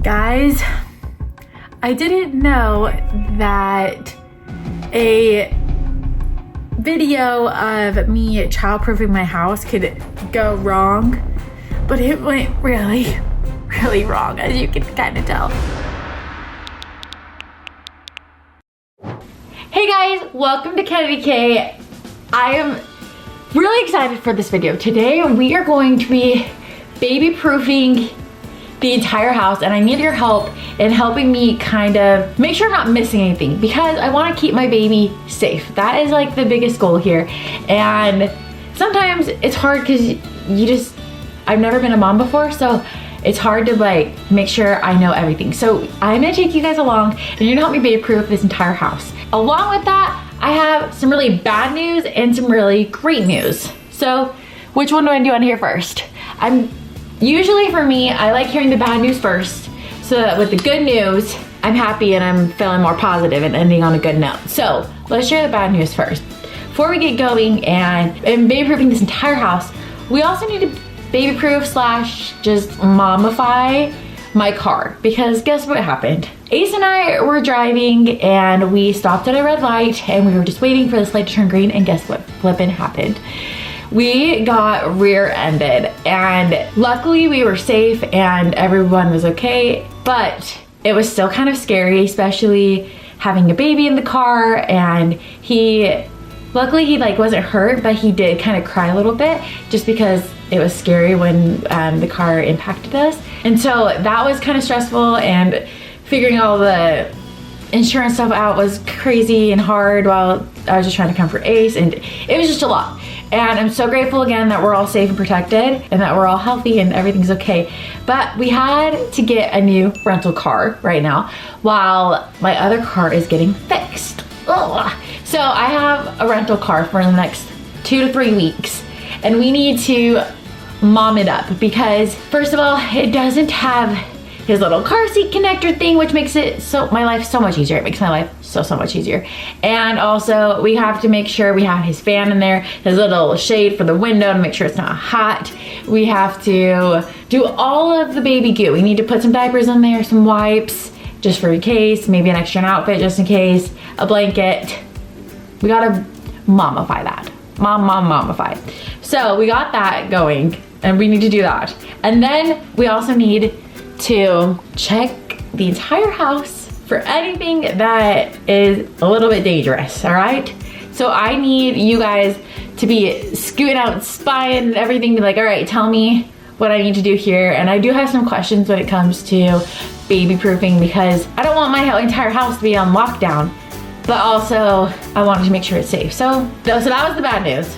Guys, I didn't know that a video of me childproofing my house could go wrong, but it went really, really wrong, as you can kind of tell. Hey guys, welcome to KennaDee Kay. I am really excited for this video. Today we are going to be baby proofing the entire house, and I need your help in helping me kind of make sure I'm not missing anything, because I want to keep my baby safe. That is like the biggest goal here. And sometimes it's hard because I've never been a mom before, so it's hard to like make sure I know everything. So I'm gonna take you guys along and you're gonna help me baby proof this entire house. Along with that, I have some really bad news and some really great news. So which one do I do on here first? Usually for me, I like hearing the bad news first, so that with the good news, I'm happy and I'm feeling more positive and ending on a good note. So let's share the bad news first. Before we get going and baby proofing this entire house, we also need to baby proof slash just mommify my car, because guess what happened? Ace and I were driving and we stopped at a red light and we were just waiting for this light to turn green, and guess what flippin' happened? We got rear-ended, and luckily we were safe and everyone was okay, but it was still kind of scary, especially having a baby in the car. And luckily he like wasn't hurt, but he did kind of cry a little bit just because it was scary when the car impacted us. And so that was kind of stressful, and figuring all the insurance stuff out was crazy and hard while I was just trying to comfort Ace, and it was just a lot. And I'm so grateful again that we're all safe and protected and that we're all healthy and everything's okay. But we had to get a new rental car right now while my other car is getting fixed. Ugh. So I have a rental car for the next 2 to 3 weeks, and we need to mom it up because first of all, it doesn't have his little car seat connector thing, which makes my life so much easier. It makes my life so much easier. And also we have to make sure we have his fan in there, his little shade for the window to make sure it's not hot. We have to do all of the baby goo. We need to put some diapers in there, some wipes just for in case, maybe an extra outfit just in case, a blanket. We gotta mommify that. Mommify. So we got that going and we need to do that. And then we also need to check the entire house for anything that is a little bit dangerous, all right? So I need you guys to be scooting out, spying and everything, be like, all right, tell me what I need to do here. And I do have some questions when it comes to baby proofing, because I don't want my entire house to be on lockdown, but also I wanted to make sure it's safe. So that was the bad news.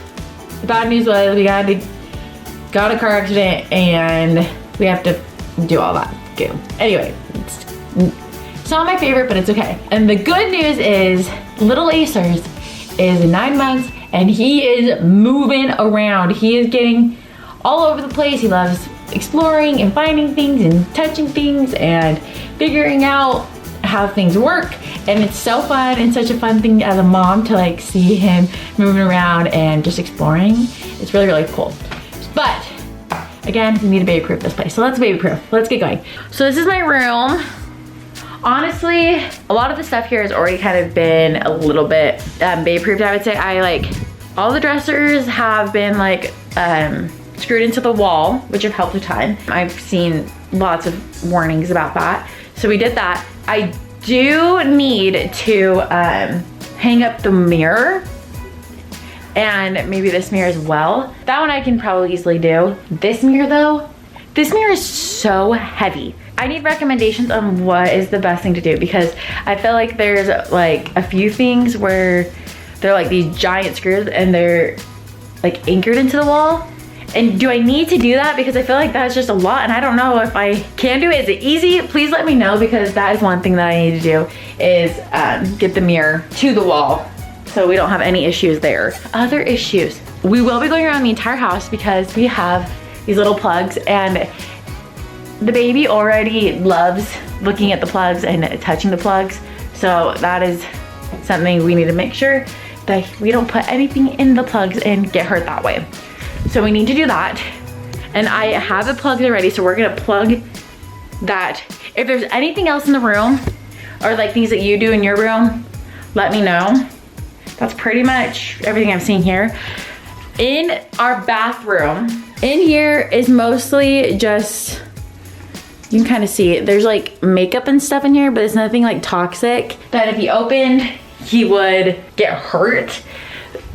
The bad news was we got a car accident and we have to do all that goo. Anyway, it's not my favorite, but it's okay. And the good news is little Acers is 9 months and he is moving around. He is getting all over the place. He loves exploring and finding things and touching things and figuring out how things work. And it's so fun and such a fun thing as a mom to like see him moving around and just exploring. It's really, really cool. But again, we need to baby proof this place. So let's baby proof. Let's get going. So this is my room. Honestly, a lot of the stuff here has already kind of been a little bit baby proofed, I would say. All the dressers have been like screwed into the wall, which have helped a ton. I've seen lots of warnings about that. So we did that. I do need to hang up the mirror, and maybe this mirror as well. That one I can probably easily do. This mirror though, this mirror is so heavy. I need recommendations on what is the best thing to do, because I feel like there's like a few things where they're like these giant screws and they're like anchored into the wall. And do I need to do that? Because I feel like that's just a lot and I don't know if I can do it. Is it easy? Please let me know, because that is one thing that I need to do is get the mirror to the wall so we don't have any issues there. Other issues. We will be going around the entire house because we have these little plugs, and the baby already loves looking at the plugs and touching the plugs. So that is something we need to make sure that we don't put anything in the plugs and get hurt that way. So we need to do that. And I have the plugs already, so we're gonna plug that If there's anything else in the room or like things that you do in your room, let me know. That's pretty much everything I'm seeing here. In our bathroom, in here is mostly just, you can kind of see it. There's like makeup and stuff in here, but it's nothing like toxic that if he opened, he would get hurt.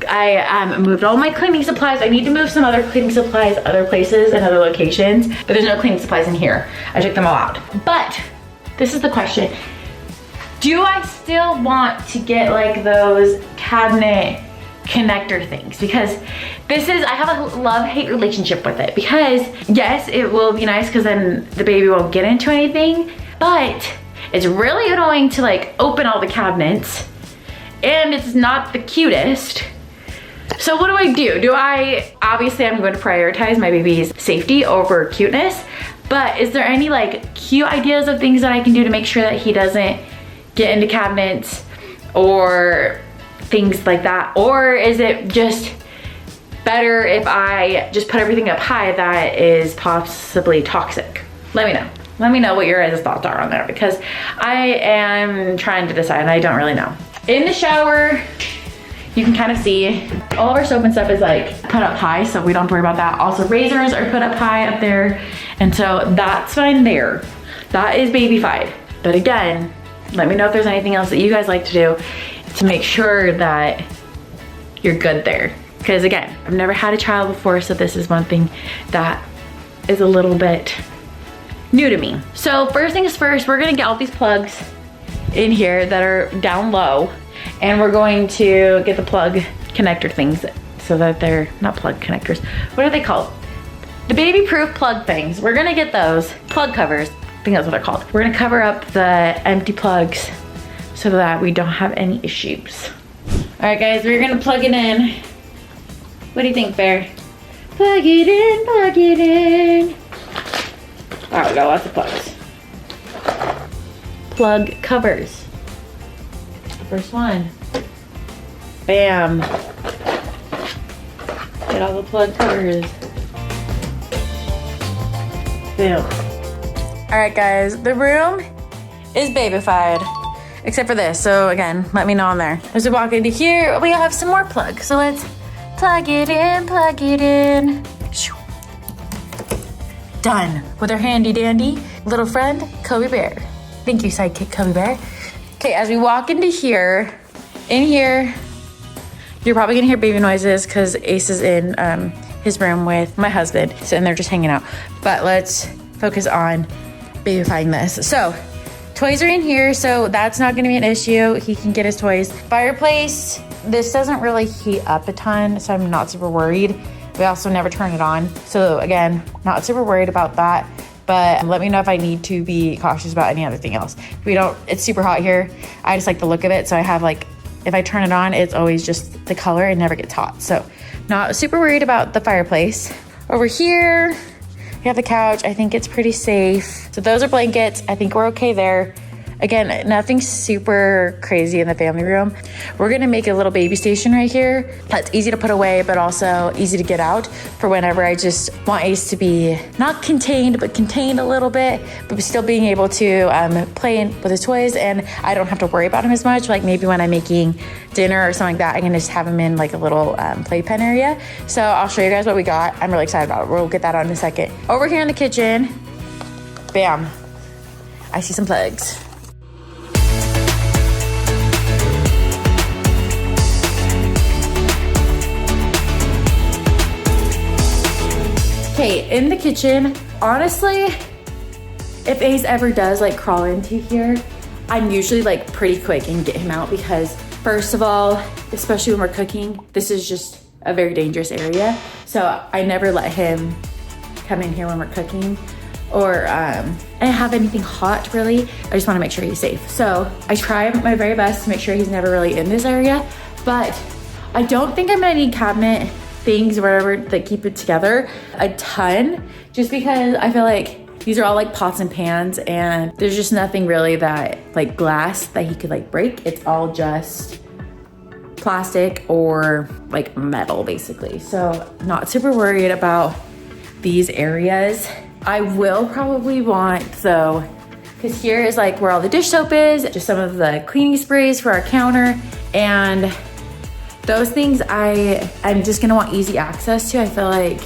I moved all my cleaning supplies. I need to move some other cleaning supplies other places and other locations, but there's no cleaning supplies in here. I took them all out. But this is the question. Do I still want to get like those cabinet connector things? Because this is, I have a love-hate relationship with it, because yes, it will be nice because then the baby won't get into anything, but it's really annoying to like open all the cabinets and it's not the cutest. So what do? Obviously I'm going to prioritize my baby's safety over cuteness, but is there any like cute ideas of things that I can do to make sure that he doesn't get into cabinets or things like that? Or is it just better if I just put everything up high that is possibly toxic? Let me know. Let me know what your guys' thoughts are on there, because I am trying to decide and I don't really know. In the shower, you can kind of see all of our soap and stuff is like put up high, so we don't have to worry about that. Also, razors are put up high up there, and so that's fine there. That is baby-fied. But again, let me know if there's anything else that you guys like to do to make sure that you're good there. Because again, I've never had a child before, so this is one thing that is a little bit new to me. So first things first, we're gonna get all these plugs in here that are down low, and we're going to get the plug connector things so that they're not plug connectors. What are they called? The baby-proof plug things. We're gonna get those plug covers. I think that's what they're called. We're gonna cover up the empty plugs so that we don't have any issues. All right, guys, we're gonna plug it in. What do you think, Bear? Plug it in, plug it in. All right, we got lots of plugs. Plug covers. First one. Bam. Get all the plug covers. Boom. All right, guys, the room is babyfied, except for this. So again, let me know on there. As we walk into here, we have some more plugs. So let's plug it in, plug it in. Done with our handy dandy little friend, Kobe Bear. Thank you, sidekick Kobe Bear. Okay, as we walk into here, in here, you're probably gonna hear baby noises because Ace is in his room with my husband, and they're just hanging out. But let's focus on babyfying this. So, toys are in here, so that's not gonna be an issue. He can get his toys. Fireplace, this doesn't really heat up a ton, so I'm not super worried. We also never turn it on. So again, not super worried about that. But let me know if I need to be cautious about any other thing else. It's super hot here. I just like the look of it. So I have like, if I turn it on, it's always just the color and never gets hot. So not super worried about the fireplace. Over here, we have the couch. I think it's pretty safe. So those are blankets. I think we're okay there. Again, nothing super crazy in the family room. We're gonna make a little baby station right here that's easy to put away, but also easy to get out for whenever I just want Ace to be not contained, but contained a little bit, but still being able to play with his toys, and I don't have to worry about him as much. Like maybe when I'm making dinner or something like that, I can just have him in like a little playpen area. So I'll show you guys what we got. I'm really excited about it. We'll get that on in a second. Over here in the kitchen, bam, I see some plugs. Okay, in the kitchen, honestly, if Ace ever does like crawl into here, I'm usually like pretty quick and get him out, because first of all, especially when we're cooking, this is just a very dangerous area. So I never let him come in here when we're cooking or have anything hot really. I just wanna make sure he's safe. So I try my very best to make sure he's never really in this area, but I don't think I'm gonna need cabinet things or whatever that keep it together a ton, just because I feel like these are all like pots and pans, and there's just nothing really that like glass that he could like break. It's all just plastic or like metal basically. So not super worried about these areas. I will probably want though because here is like where all the dish soap is, just some of the cleaning sprays for our counter, and those things I'm just gonna want easy access to. I feel like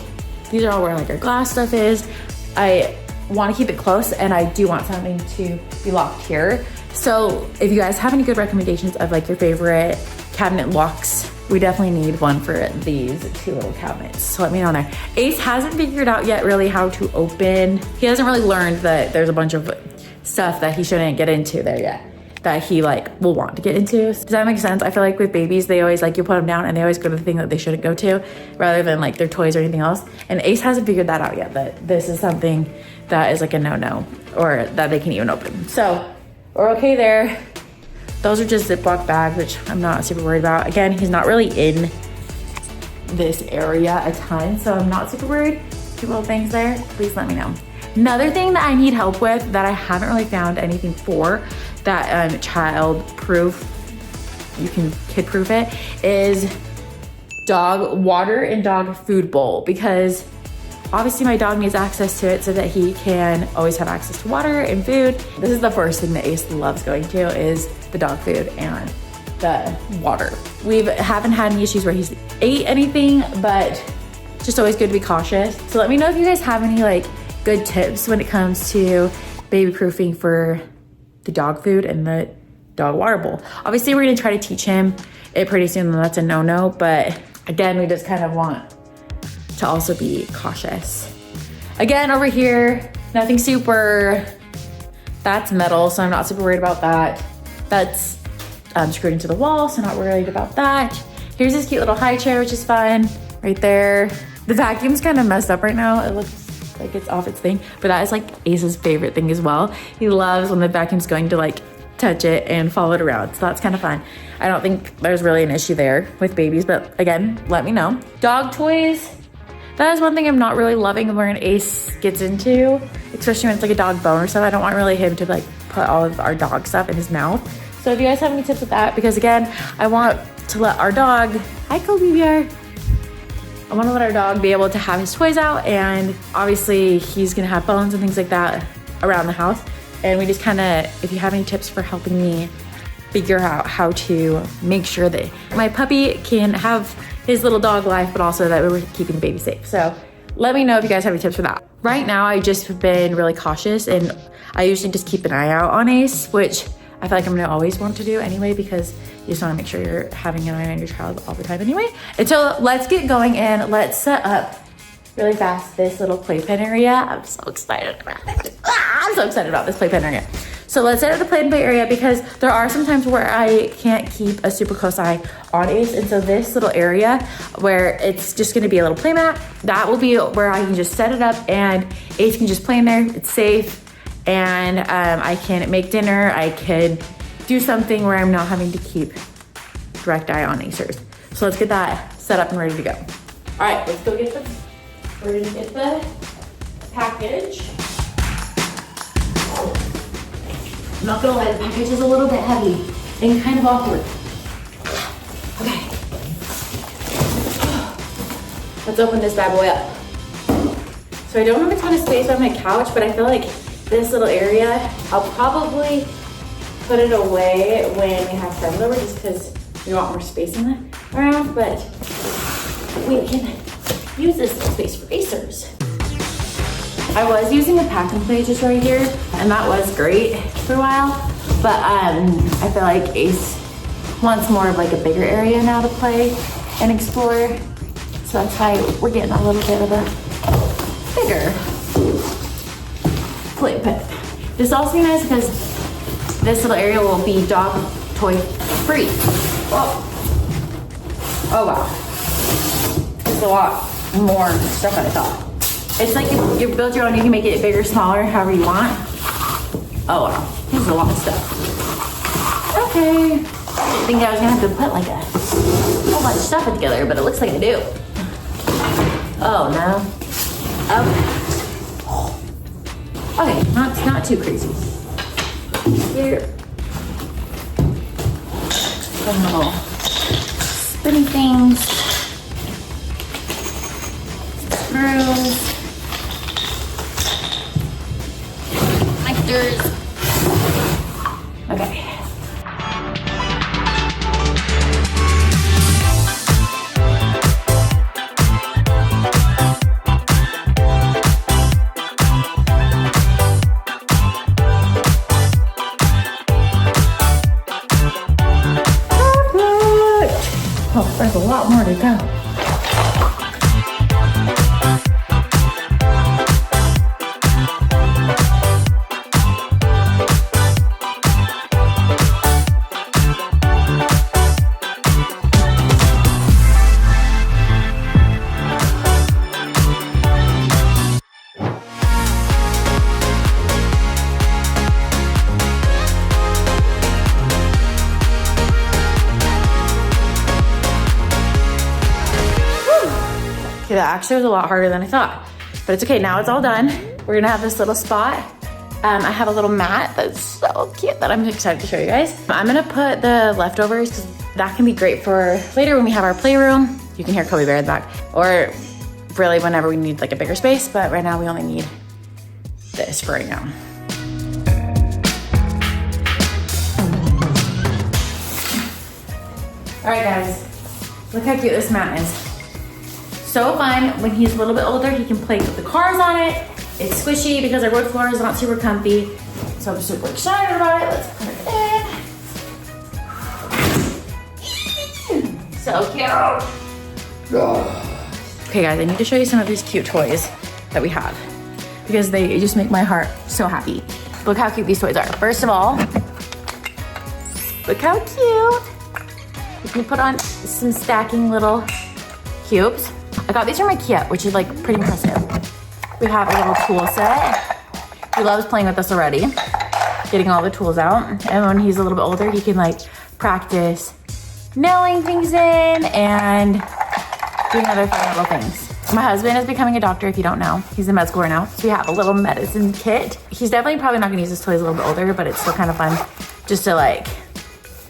these are all where like our glass stuff is. I want to keep it close, and I do want something to be locked here. So if you guys have any good recommendations of like your favorite cabinet locks, we definitely need one for these two little cabinets. So let me know in there. Ace hasn't figured out yet really how to open. He hasn't really learned that there's a bunch of stuff that he shouldn't get into there yet, that he like will want to get into. Does that make sense? I feel like with babies, they always like, you put them down and they always go to the thing that they shouldn't go to rather than like their toys or anything else. And Ace hasn't figured that out yet, that this is something that is like a no-no, or that they can even open. So we're okay there. Those are just Ziploc bags, which I'm not super worried about. Again, he's not really in this area a ton, so I'm not super worried. Two little things there, please let me know. Another thing that I need help with that I haven't really found anything for that child-proof, you can kid-proof it, is dog water and dog food bowl, because obviously my dog needs access to it so that he can always have access to water and food. This is the first thing that Ace loves going to, is the dog food and the water. We haven't had any issues where he's ate anything, but just always good to be cautious. So let me know if you guys have any like good tips when it comes to baby proofing for the dog food and the dog water bowl. Obviously we're gonna try to teach him it pretty soon, and that's a no-no, but again, we just kind of want to also be cautious. Again, over here, nothing super, that's metal, so I'm not super worried about that. That's screwed into the wall, so not worried about that. Here's this cute little high chair, which is fun, right there. The vacuum's kind of messed up right now. It looks like it's off its thing, but that is like Ace's favorite thing as well. He loves when the vacuum's going to like touch it and follow it around, so that's kind of fun. I don't think there's really an issue there with babies, but again, let me know. Dog toys, that is one thing I'm not really loving where an Ace gets into, especially when it's like a dog bone or stuff. I don't want really him to like put all of our dog stuff in his mouth. So if you guys have any tips with that, because again, I want to let our dog, hi Kobe Bear, I want to let our dog be able to have his toys out, and obviously he's gonna have bones and things like that around the house. And we just kind of, if you have any tips for helping me figure out how to make sure that my puppy can have his little dog life, but also that we're keeping the baby safe. So let me know if you guys have any tips for that. Right now, I just been really cautious, and I usually just keep an eye out on Ace, which I feel like I'm gonna always want to do anyway, because you just wanna make sure you're having an eye on your child all the time anyway. And so let's get going, and let's set up really fast this little playpen area. I'm so excited about it. I'm so excited about this playpen area. So let's set up the playpen area, because there are some times where I can't keep a super close eye on Ace. And so this little area where it's just gonna be a little play mat, that will be where I can just set it up and Ace can just play in there. It's safe. And I can make dinner. I can do something where I'm not having to keep direct eye on Acers. So let's get that set up and ready to go. All right, let's go get we're gonna get the package. I'm not gonna lie, the package is a little bit heavy and kind of awkward. Okay. Let's open this bad boy up. So I don't have a ton of space on my couch, but I feel like this little area, I'll probably put it away when we have friends over, just because we want more space in the around, but we can use this space for Acers. I was using a pack and play just right here, and that was great for a while, but I feel like Ace wants more of like a bigger area now to play and explore, so that's why we're getting a little bit of a bigger playpen. This is also nice because this little area will be dog toy free. Whoa. Oh wow. It's a lot more stuff than I thought. It's like if you build your own, you can make it bigger, smaller, however you want. Oh wow, this is a lot of stuff. Okay. I think I was gonna have to put like a whole bunch of stuff together, but it looks like I do. Oh no. Okay. Okay, not too crazy. Here. Some little spinny things. Screws. Connectors. Oh, there's a lot more to go. Okay, that actually was a lot harder than I thought, but it's okay. Now it's all done. We're gonna have this little spot. I have a little mat that's so cute that I'm excited to show you guys. I'm gonna put the leftovers because that can be great for later when we have our playroom. You can hear Kobe Bear in the back, or really whenever we need like a bigger space, but right now we only need this for right now. All right, guys, look how cute this mat is. So fun. When he's a little bit older, he can play with the cars on it. It's squishy because our wood floor is not super comfy. So I'm super excited about it. Let's put it in. So cute. Okay guys, I need to show you some of these cute toys that we have because they just make my heart so happy. Look how cute these toys are. First of all, look how cute. You can put on some stacking little cubes. I got these from IKEA, which is like pretty impressive. We have a little tool set. He loves playing with this already, getting all the tools out. And when he's a little bit older, he can like practice nailing things in and doing other fun little things. My husband is becoming a doctor, if you don't know. He's in med school right now. So we have a little medicine kit. He's definitely probably not gonna use his toys a little bit older, but it's still kind of fun just to like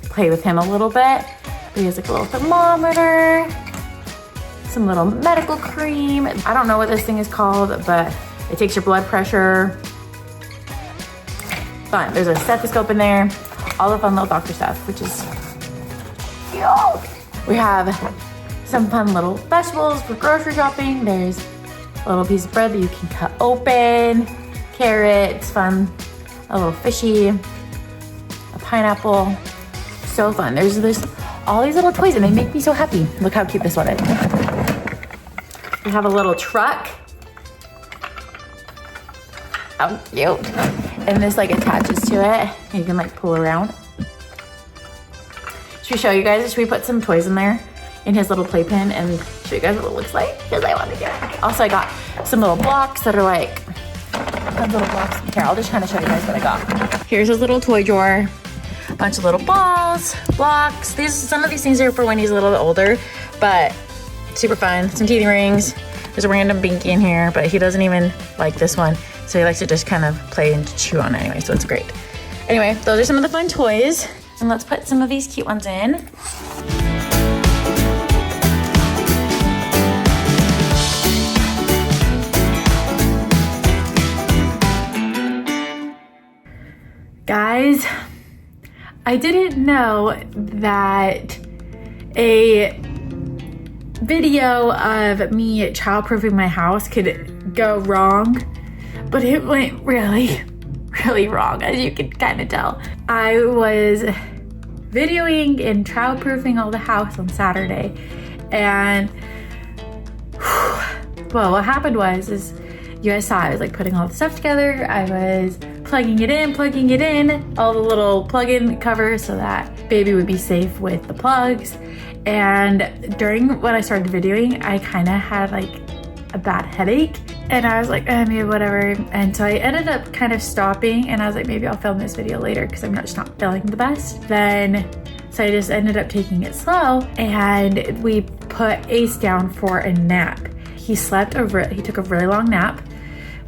play with him a little bit. But he has like a little thermometer, some little medical cream. I don't know what this thing is called, but it takes your blood pressure. Fun. There's a stethoscope in there. All the fun little doctor stuff, which is cute. We have some fun little vegetables for grocery shopping. There's a little piece of bread that you can cut open, carrots, fun, a little fishy, a pineapple. So fun. There's all these little toys and they make me so happy. Look how cute this one is. We have a little truck. How cute. And this like attaches to it. And you can like pull around. Should we show you guys? Should we put some toys in there in his little playpen and show you guys what it looks like? Because I want to get it. Also, I got some little blocks that are like, fun little blocks. Here, I'll just kind of show you guys what I got. Here's his little toy drawer. A bunch of little balls, blocks. Some of these things are for when he's a little bit older, but super fun. Some teething rings. There's a random binky in here, but he doesn't even like this one. So he likes to just kind of play and chew on it anyway, so it's great. Anyway, those are some of the fun toys. And let's put some of these cute ones in. Guys, I didn't know that a video of me childproofing my house could go wrong, but it went really, really wrong, as you can kind of tell. I was videoing and childproofing all the house on Saturday, and well, what happened was, you guys saw I was like putting all the stuff together. I was plugging it in, all the little plug-in covers so that baby would be safe with the plugs. And during when I started videoing, I kind of had like a bad headache and I was like, maybe whatever. And so I ended up kind of stopping and I was like, maybe I'll film this video later because I'm just not feeling the best. So I just ended up taking it slow and we put Ace down for a nap. He took a really long nap,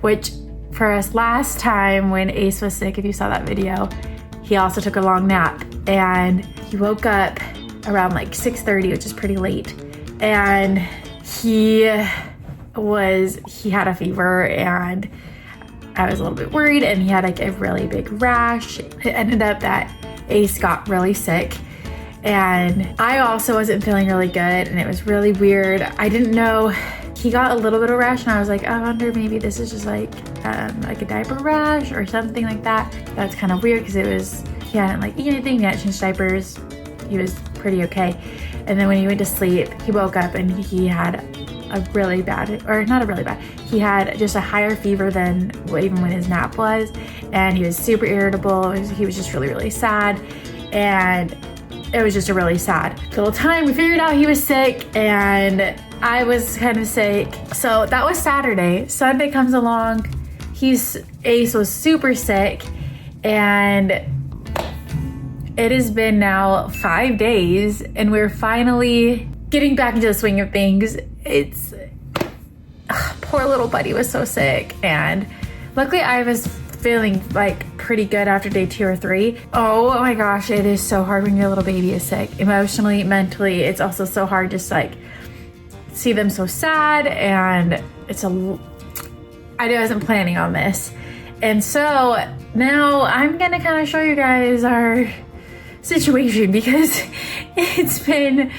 which for us last time when Ace was sick, if you saw that video, he also took a long nap and he woke up around like 6:30, which is pretty late. And he had a fever and I was a little bit worried and he had like a really big rash. It ended up that Ace got really sick and I also wasn't feeling really good and it was really weird. I didn't know. He got a little bit of rash and I was like, I wonder maybe this is just like a diaper rash or something like that. That's kind of weird because he hadn't like eaten anything, he hadn't changed diapers. He was pretty okay. And then when he went to sleep, he woke up and he had a really bad, or not a really bad, he had just a higher fever than even when his nap was. And he was super irritable. He was just really, really sad. And it was just a really sad little time. We figured out he was sick and I was kind of sick. So that was Saturday. Sunday comes along. Ace was super sick, and it has been now 5 days and we're finally getting back into the swing of things. Poor little buddy was so sick, and luckily I was feeling like pretty good after day 2 or 3. Oh my gosh, it is so hard when your little baby is sick. Emotionally, mentally, it's also so hard just like see them so sad, and I wasn't planning on this. And so now I'm gonna kind of show you guys our situation because it's been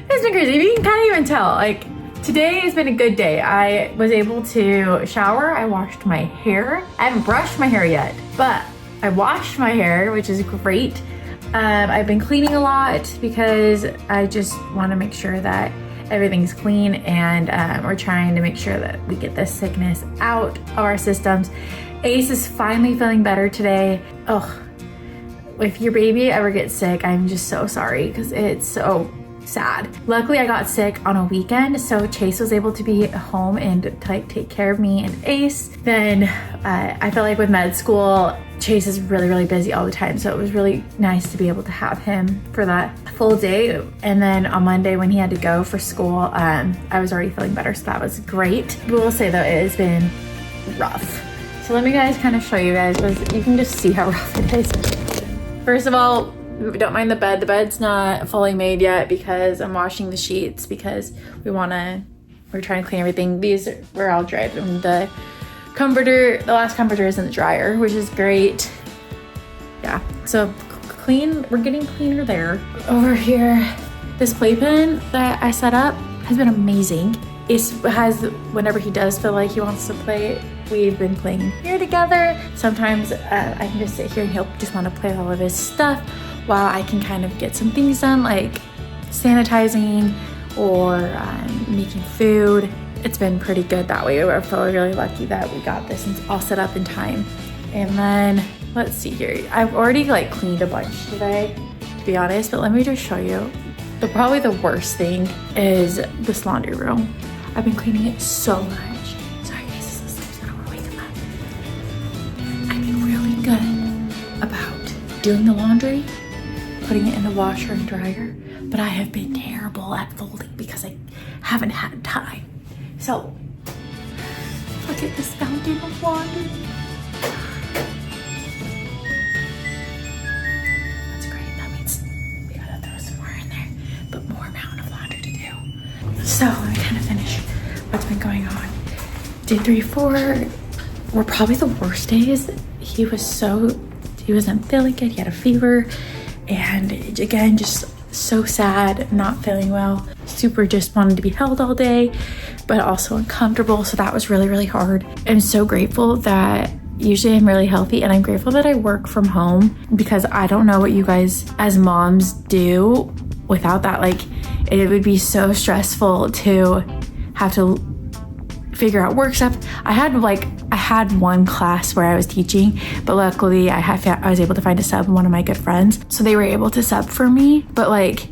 crazy. You can kind of even tell, like, today has been a good day. I was able to shower. I washed my hair. I haven't brushed my hair yet, but I washed my hair, which is great. I've been cleaning a lot because I just want to make sure that everything's clean, and we're trying to make sure that we get this sickness out of our systems. Ace is finally feeling better today. Oh, if your baby ever gets sick, I'm just so sorry because it's so sad. Luckily, I got sick on a weekend, so Chase was able to be home and take care of me and Ace. Then I feel like with med school, Chase is really, really busy all the time, so it was really nice to be able to have him for that full day. And then on Monday when he had to go for school, I was already feeling better, so that was great. But we'll say though, it has been rough. So let me guys kind of show you guys, because you can just see how rough it is. First of all, don't mind the bed. The bed's not fully made yet because I'm washing the sheets because we're trying to clean everything. These were all dried. And the last comforter is in the dryer, which is great. Yeah, so clean, we're getting cleaner there. Over here, this playpen that I set up has been amazing. It has, whenever he does feel like he wants to play, we've been playing here together. Sometimes I can just sit here and he'll just want to play all of his stuff while I can kind of get some things done, like sanitizing or making food. It's been pretty good that way. I feel really lucky that we got this all set up in time. And then let's see here. I've already like cleaned a bunch today, to be honest, but let me just show you. Probably the worst thing is this laundry room. I've been cleaning it so much. Sorry guys, this is I don't want to wake him up. I've been really good about doing the laundry, putting it in the washer and dryer, but I have been terrible at folding because I haven't had time. So, look at this fountain of water. That's great. That means we gotta throw some more in there, but more mountain of laundry to do. So, let me kind of finish what's been going on. Day 3, 4 were probably the worst days. He wasn't feeling good. He had a fever. And again, just so sad, not feeling well. Super just wanted to be held all day, but also uncomfortable. So that was really, really hard. I'm so grateful that usually I'm really healthy, and I'm grateful that I work from home because I don't know what you guys as moms do without that. Like, it would be so stressful to have to figure out work stuff. I had one class where I was teaching, but luckily I was able to find a sub, one of my good friends. So they were able to sub for me, but like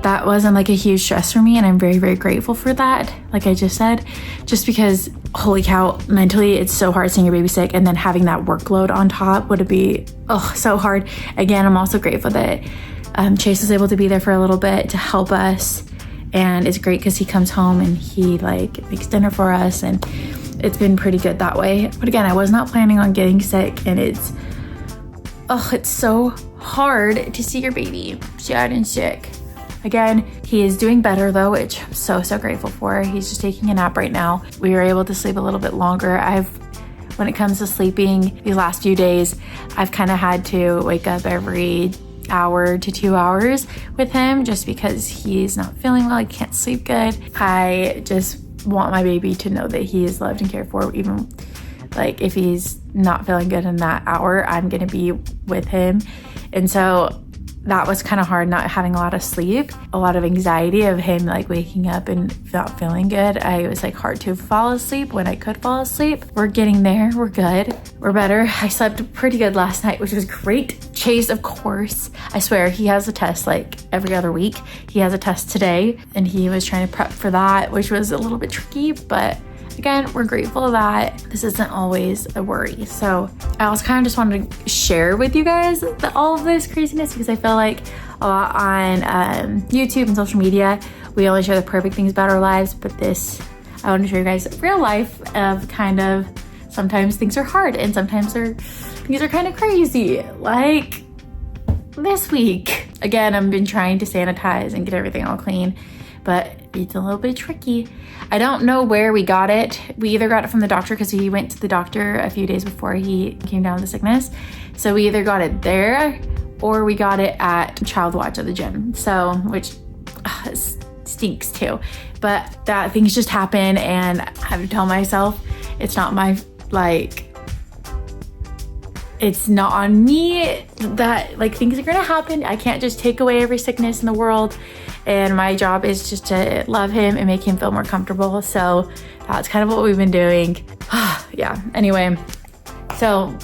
that wasn't like a huge stress for me. And I'm very, very grateful for that. Like I just said, just because holy cow, mentally it's so hard seeing your baby sick, and then having that workload on top would be, so hard. Again, I'm also grateful that Chase was able to be there for a little bit to help us. And it's great because he comes home and he like makes dinner for us, and it's been pretty good that way. But again, I was not planning on getting sick, and it's so hard to see your baby sad and sick. Again, he is doing better though, which I'm so, so grateful for. He's just taking a nap right now. We were able to sleep a little bit longer. When it comes to sleeping these last few days, I've kind of had to wake up every hour to 2 hours with him just because he's not feeling well. He can't sleep good. I just want my baby to know that he is loved and cared for. Even like if he's not feeling good in that hour, I'm gonna be with him. And so that was kind of hard, not having a lot of sleep, a lot of anxiety of him like waking up and not feeling good. It was like hard to fall asleep when I could fall asleep. We're getting there, we're good, we're better. I slept pretty good last night, which was great. Chase, of course, I swear he has a test like every other week. He has a test today and he was trying to prep for that, which was a little bit tricky, but again, we're grateful that this isn't always a worry. So I also kind of just wanted to share with you guys all of this craziness because I feel like a lot on YouTube and social media, we only share the perfect things about our lives, but this, I want to show you guys real life of kind of sometimes things are hard and sometimes things are kind of crazy. Like this week. Again, I've been trying to sanitize and get everything all clean, but it's a little bit tricky. I don't know where we got it. We either got it from the doctor because he went to the doctor a few days before he came down with the sickness. So we either got it there or we got it at Child Watch at the gym. So, which stinks too. But that things just happen and I have to tell myself it's not my, it's not on me that like things are gonna happen. I can't just take away every sickness in the world. And my job is just to love him and make him feel more comfortable. So that's kind of what we've been doing. Yeah, anyway. So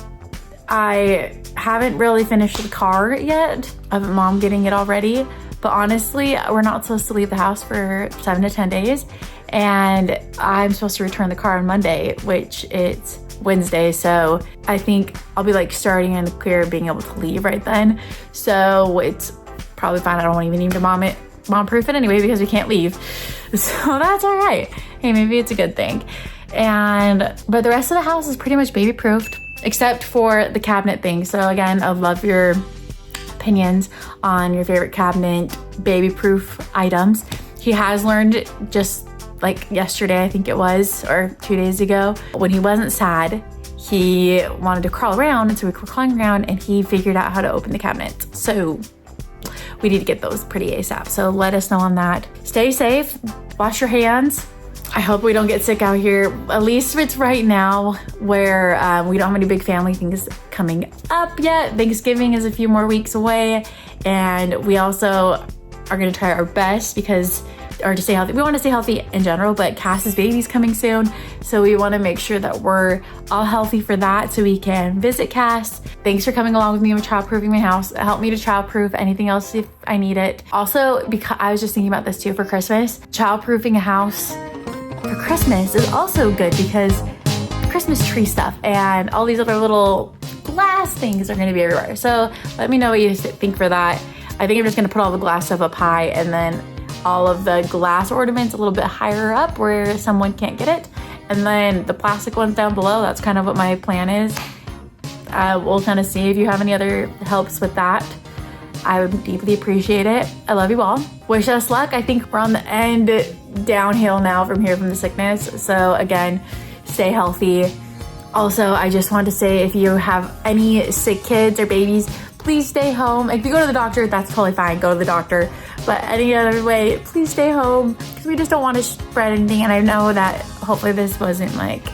I haven't really finished the car yet of Mom getting it all ready. But honestly, we're not supposed to leave the house for 7 to 10 days. And I'm supposed to return the car on Monday, which it's Wednesday. So I think I'll be like starting in the clear, being able to leave right then. So it's probably fine. I don't even need to mom-proof it anyway because we can't leave. So that's all right. Hey, maybe it's a good thing. But the rest of the house is pretty much baby-proofed except for the cabinet thing. So again, I'd love your opinions on your favorite cabinet baby-proof items. He has learned just like yesterday, I think it was, or 2 days ago, when he wasn't sad, he wanted to crawl around, and so we were crawling around and he figured out how to open the cabinet. So we need to get those pretty ASAP. So let us know on that. Stay safe, wash your hands. I hope we don't get sick out here. At least it's right now where we don't have any big family things coming up yet. Thanksgiving is a few more weeks away. And we also are gonna try our best to stay healthy. We want to stay healthy in general, but Cass's baby's coming soon. So we want to make sure that we're all healthy for that so we can visit Cass. Thanks for coming along with me with childproofing my house. Help me to childproof anything else if I need it. Also, because I was just thinking about this too for Christmas, childproofing a house for Christmas is also good because Christmas tree stuff and all these other little glass things are going to be everywhere. So let me know what you think for that. I think I'm just going to put all the glass stuff up high and then all of the glass ornaments a little bit higher up where someone can't get it. And then the plastic ones down below, that's kind of what my plan is. We'll kind of see if you have any other helps with that. I would deeply appreciate it. I love you all. Wish us luck. I think we're on the end downhill now from here from the sickness. So again, stay healthy. Also, I just want to say if you have any sick kids or babies, please stay home. If you go to the doctor, that's totally fine. Go to the doctor. But any other way, please stay home because we just don't want to spread anything. And I know that hopefully this wasn't like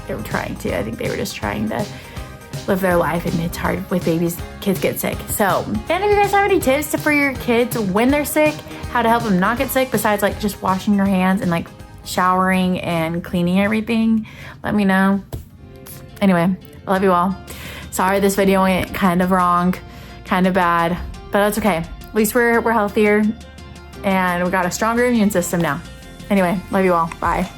they were trying to. I think they were just trying to live their life, and it's hard with babies. Kids get sick. So, and if you guys have any tips for your kids when they're sick, how to help them not get sick besides like just washing your hands and like showering and cleaning everything, let me know. Anyway, I love you all. Sorry this video went kind of wrong, kind of bad, but that's okay. At least we're healthier and we got a stronger immune system now. Anyway, love you all. Bye.